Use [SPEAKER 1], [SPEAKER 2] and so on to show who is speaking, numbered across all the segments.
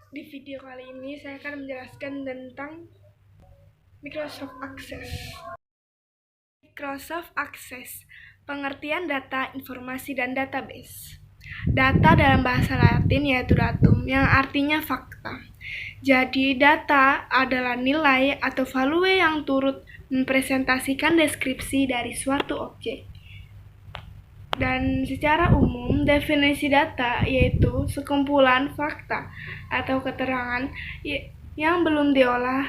[SPEAKER 1] Di video kali ini saya akan menjelaskan tentang Microsoft Access. Microsoft Access, pengertian data, informasi, dan database. Data dalam bahasa Latin yaitu datum, yang artinya fakta. Jadi, data adalah nilai atau value yang turut mempresentasikan deskripsi dari suatu objek. Dan secara umum, definisi data yaitu sekumpulan fakta atau keterangan yang belum diolah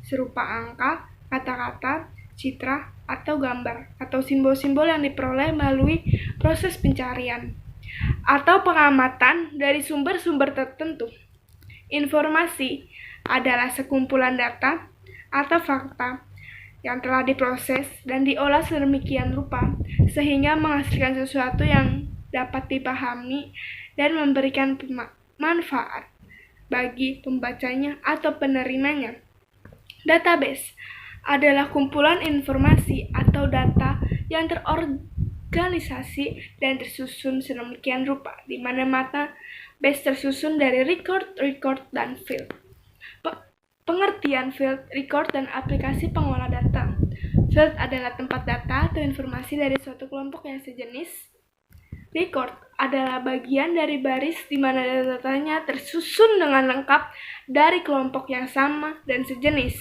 [SPEAKER 1] serupa angka, kata-kata, citra, atau gambar, atau simbol-simbol yang diperoleh melalui proses pencarian atau pengamatan dari sumber-sumber tertentu. Informasi adalah sekumpulan data atau fakta yang telah diproses dan diolah sedemikian rupa sehingga menghasilkan sesuatu yang dapat dipahami dan memberikan manfaat bagi pembacanya atau penerimanya. Database adalah kumpulan informasi atau data yang terorganisasi dan tersusun sedemikian rupa, di mana base tersusun dari record, dan field. Pengertian field, record, dan aplikasi pengolah data. Field adalah tempat data atau informasi dari suatu kelompok yang sejenis. Record adalah bagian dari baris di mana datanya tersusun dengan lengkap dari kelompok yang sama dan sejenis.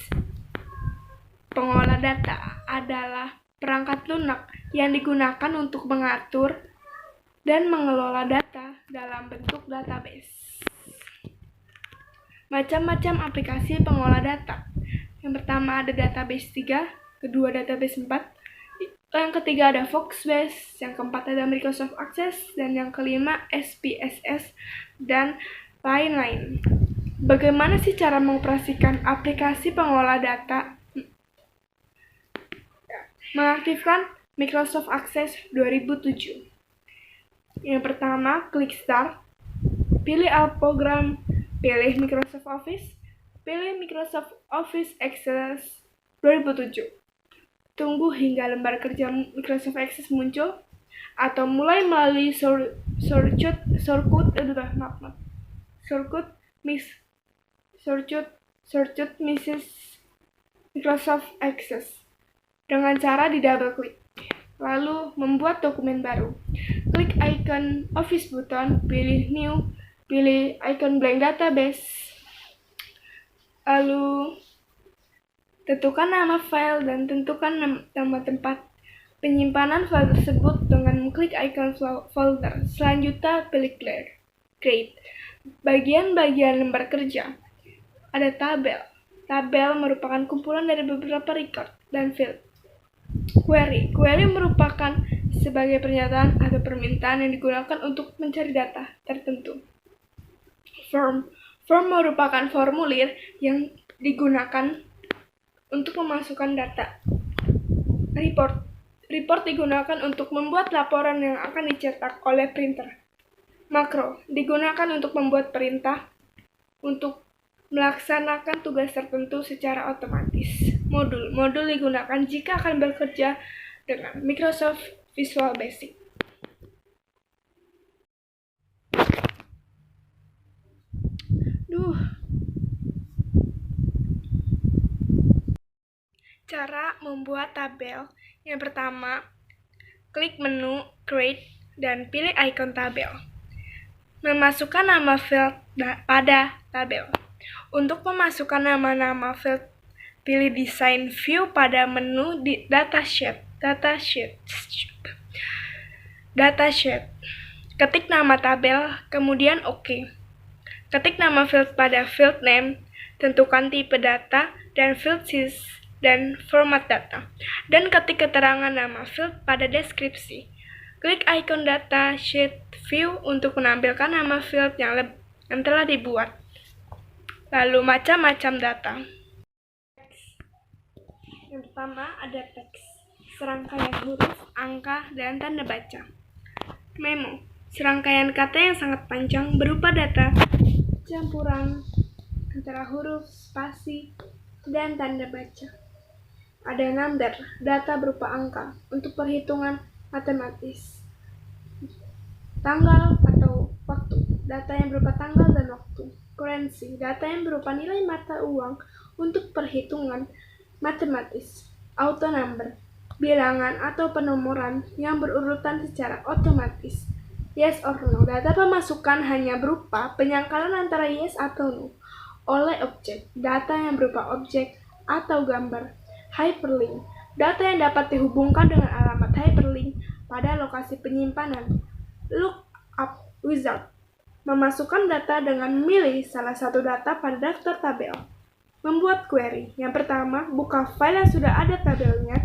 [SPEAKER 1] Pengolah data adalah perangkat lunak yang digunakan untuk mengatur dan mengelola data dalam bentuk database. Macam-macam aplikasi pengolah data. Yang pertama ada database 3, kedua database 4, yang ketiga ada Foxbase, yang keempat ada Microsoft Access, dan yang kelima SPSS, dan lain-lain. Bagaimana sih cara mengoperasikan aplikasi pengolah data? Mengaktifkan Microsoft Access 2007. Yang pertama, klik Start, pilih All Program, pilih Microsoft Office, pilih Microsoft Office Access 2007. Tunggu hingga lembar kerja Microsoft Access muncul, atau mulai melalui shortcut Microsoft Access dengan cara di double klik. Lalu membuat dokumen baru. Klik icon Office button, pilih New, pilih icon blank database, lalu tentukan nama file dan tentukan nama tempat penyimpanan file tersebut dengan mengklik icon folder. Selanjutnya pilih create. Bagian-bagian lembar kerja. Ada tabel. Tabel merupakan kumpulan dari beberapa record dan field. Query merupakan sebagai pernyataan atau permintaan yang digunakan untuk mencari data tertentu. Form merupakan formulir yang digunakan untuk memasukkan data. Report digunakan untuk membuat laporan yang akan dicetak oleh printer. Makro digunakan untuk membuat perintah untuk melaksanakan tugas tertentu secara otomatis. Modul digunakan jika akan bekerja dengan Microsoft Visual Basic. Cara membuat tabel. Yang pertama, klik menu Create dan pilih icon tabel. Memasukkan nama field pada tabel. Untuk memasukkan nama-nama field, pilih Design View pada menu di Datasheet. Ketik nama tabel, kemudian OK. Ketik nama field pada field name, tentukan tipe data dan field size dan format data, dan ketik keterangan nama field pada deskripsi. Klik icon Datasheet View untuk menampilkan nama field yang telah dibuat. Lalu macam-macam data. Yang pertama ada teks, serangkaian huruf, angka, dan tanda baca. Memo, serangkaian kata yang sangat panjang berupa data campuran antara huruf, spasi, dan tanda baca. Ada number, data berupa angka untuk perhitungan matematis. Tanggal atau waktu, data yang berupa tanggal dan waktu. referensi data yang berupa nilai mata uang untuk perhitungan matematis, auto number, bilangan atau penomoran yang berurutan secara otomatis. Yes or no, data pemasukan hanya berupa penyangkalan antara yes atau no oleh objek, data yang berupa objek atau gambar. Hyperlink, data yang dapat dihubungkan dengan alamat hyperlink pada lokasi penyimpanan. Lookup wizard, memasukkan data dengan memilih salah satu data pada daftar tabel. Membuat query, yang pertama, buka file yang sudah ada tabelnya,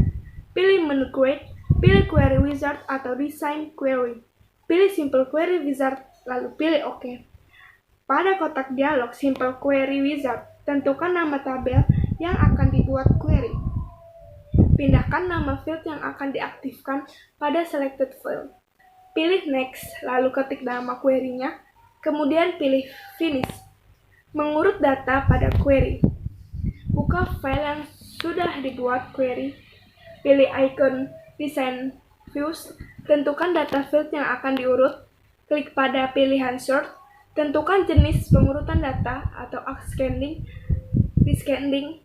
[SPEAKER 1] pilih menu create, pilih query wizard atau design query, pilih simple query wizard, lalu pilih OK. Pada kotak dialog simple query wizard, tentukan nama tabel yang akan dibuat query. Pindahkan nama field yang akan diaktifkan pada selected field. Pilih next, lalu ketik nama query-nya, kemudian pilih finish. Mengurut data pada query. Buka file yang sudah dibuat query, pilih icon design views, tentukan data field yang akan diurut, klik pada pilihan sort, tentukan jenis pengurutan data atau ascending, descending.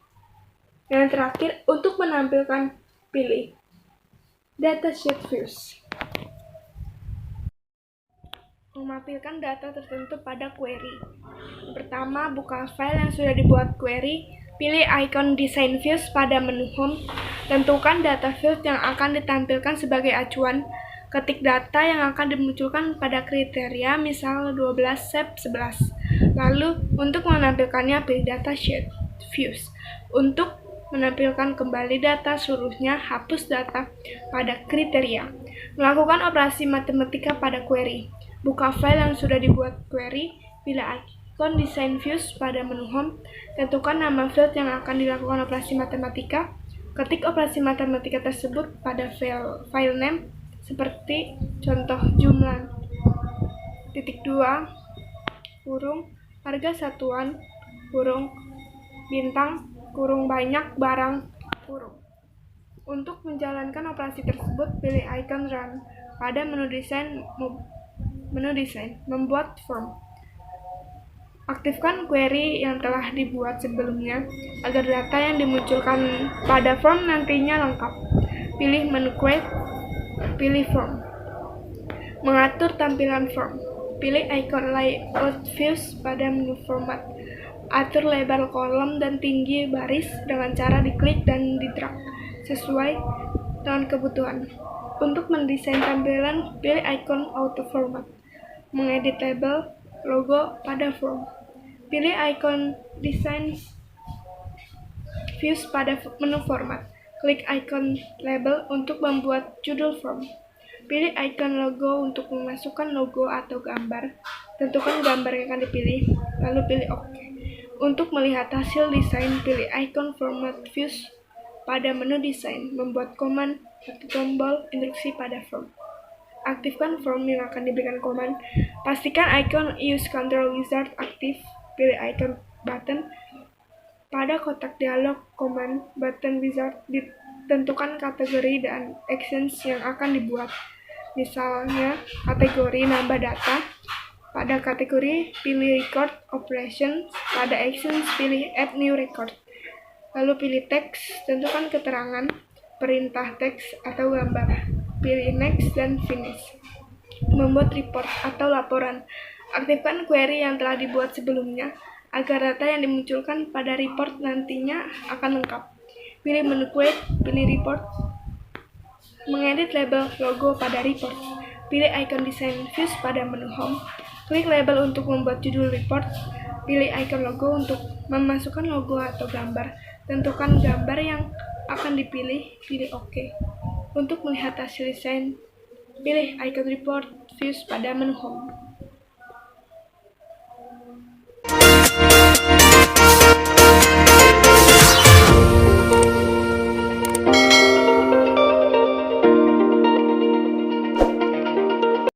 [SPEAKER 1] Yang terakhir, untuk menampilkan, pilih datasheet views. Menampilkan data tertentu pada query. Pertama, buka file yang sudah dibuat query, pilih icon design views pada menu home, tentukan data field yang akan ditampilkan sebagai acuan, ketik data yang akan dimunculkan pada kriteria, misal 12 sep 11. Lalu, untuk menampilkannya, pilih datasheet views. Untuk menampilkan kembali data seluruhnya, hapus data pada kriteria. Melakukan operasi matematika pada query. Buka file yang sudah dibuat query, pilih icon design views pada menu home, tentukan nama field yang akan dilakukan operasi matematika, ketik operasi matematika tersebut pada file name, seperti contoh jumlah .2 kurung harga satuan kurung bintang kurung banyak barang kurung. Untuk menjalankan operasi tersebut, pilih icon run pada menu desain, membuat form. Aktifkan query yang telah dibuat sebelumnya agar data yang dimunculkan pada form nantinya lengkap. Pilih menu create, pilih form. Mengatur tampilan form, pilih icon layout views pada menu format. Atur lebar kolom dan tinggi baris dengan cara diklik dan di-drag sesuai dengan kebutuhan. Untuk mendesain tampilan, pilih icon auto format. Mengedit label logo pada form, pilih icon design views pada menu format. Klik icon label untuk membuat judul form. Pilih icon logo untuk memasukkan logo atau gambar. Tentukan gambar yang akan dipilih, lalu pilih OK. Untuk melihat hasil desain, pilih icon format views pada menu desain, membuat command atau tombol instruksi pada form. Aktifkan form yang akan diberikan command. Pastikan icon use control wizard aktif, pilih icon button. Pada kotak dialog command button wizard, ditentukan kategori dan actions yang akan dibuat. Misalnya, kategori nambah data. Pada kategori, pilih record operation. Pada actions, pilih add new record. Lalu pilih teks, tentukan keterangan, perintah teks atau gambar. Pilih next dan finish. Membuat report atau laporan. Aktifkan query yang telah dibuat sebelumnya agar data yang dimunculkan pada report nantinya akan lengkap. Pilih menu create, pilih report. Mengedit label logo pada report. Pilih icon design views pada menu home. Klik label untuk membuat judul report. Pilih icon logo untuk memasukkan logo atau gambar. Tentukan gambar yang akan dipilih, pilih OK. Untuk melihat hasil desain, pilih icon report views pada menu home.